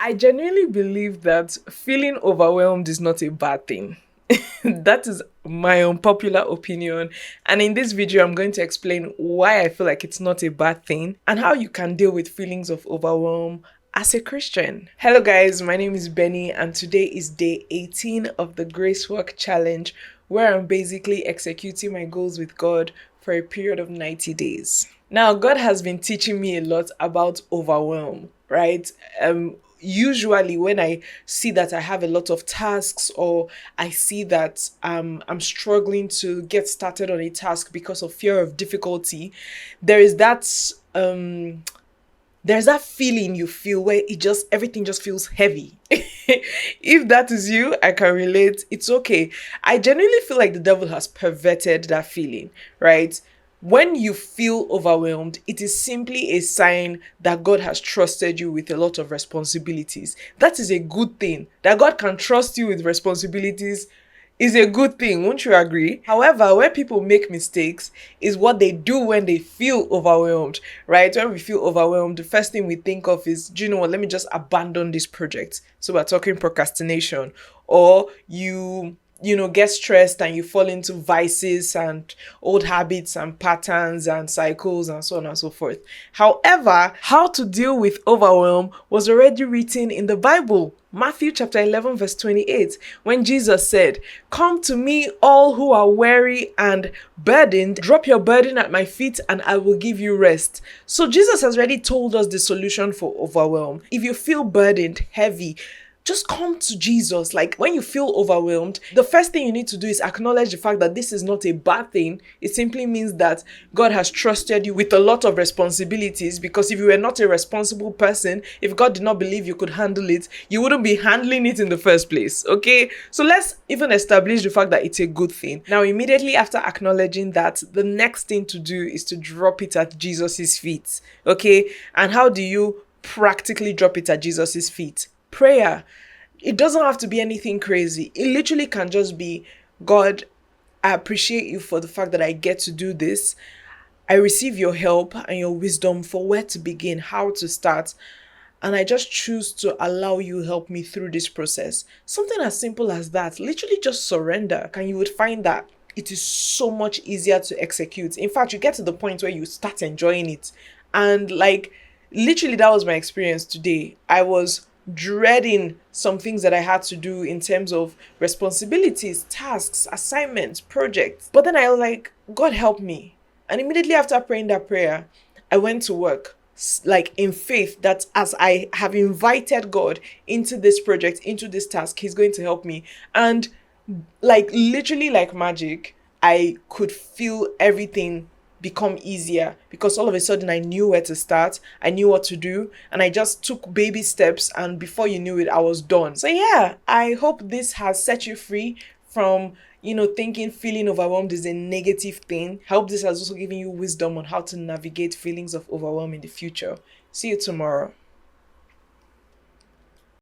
I genuinely believe that feeling overwhelmed is not a bad thing. That is my unpopular opinion. And in this video, I'm going to explain why I feel like it's not a bad thing and how you can deal with feelings of overwhelm as a Christian. Hello, guys. My name is Benny, and today is day 18 of the Grace Work Challenge, where I'm basically executing my goals with God for a period of 90 days. Now, God has been teaching me a lot about overwhelm, right? Usually when I see that I have a lot of tasks, or I see that I'm struggling to get started on a task because of fear of difficulty, there is that there's that feeling you feel where everything just feels heavy. If that is you, I can relate. It's okay. I genuinely feel like the devil has perverted that feeling, right? When you feel overwhelmed, it is simply a sign that God has trusted you with a lot of responsibilities. That is a good thing. That God can trust you with responsibilities is a good thing, won't you agree? However, where people make mistakes is what they do when they feel overwhelmed, right? When we feel overwhelmed, the first thing we think of is, do you know what, let me just abandon this project. So we're talking procrastination. Or you get stressed and you fall into vices and old habits and patterns and cycles and so on and so forth. However, how to deal with overwhelm was already written in the Bible. Matthew chapter 11 verse 28, when Jesus said, "Come to me all who are weary and burdened, drop your burden at my feet and I will give you rest." So Jesus has already told us the solution for overwhelm. If you feel burdened, heavy, just come to Jesus. Like, when you feel overwhelmed, the first thing you need to do is acknowledge the fact that this is not a bad thing. It simply means that God has trusted you with a lot of responsibilities, because if you were not a responsible person, if God did not believe you could handle it, you wouldn't be handling it in the first place, okay? So let's even establish the fact that it's a good thing. Now, immediately after acknowledging that, the next thing to do is to drop it at Jesus's feet, okay? And how do you practically drop it at Jesus's feet? Prayer. It doesn't have to be anything crazy. It literally can just be, God, I appreciate you for the fact that I get to do this. I receive your help and your wisdom for where to begin, how to start. And I just choose to allow you help me through this process. Something as simple as that. Literally just surrender. And you would find that it is so much easier to execute. In fact, you get to the point where you start enjoying it. And literally, that was my experience today. I was dreading some things that I had to do in terms of responsibilities, tasks, assignments, projects. But then I was like, God help me. And immediately after praying that prayer, I went to work, in faith that as I have invited God into this project, into this task, He's going to help me. And literally like magic, I could feel everything become easier, because all of a sudden I knew where to start, I knew what to do, and I just took baby steps, and before you knew it, I was done. So yeah, I hope this has set you free from thinking feeling overwhelmed is a negative thing. I hope this has also given you wisdom on how to navigate feelings of overwhelm in the future. See you tomorrow.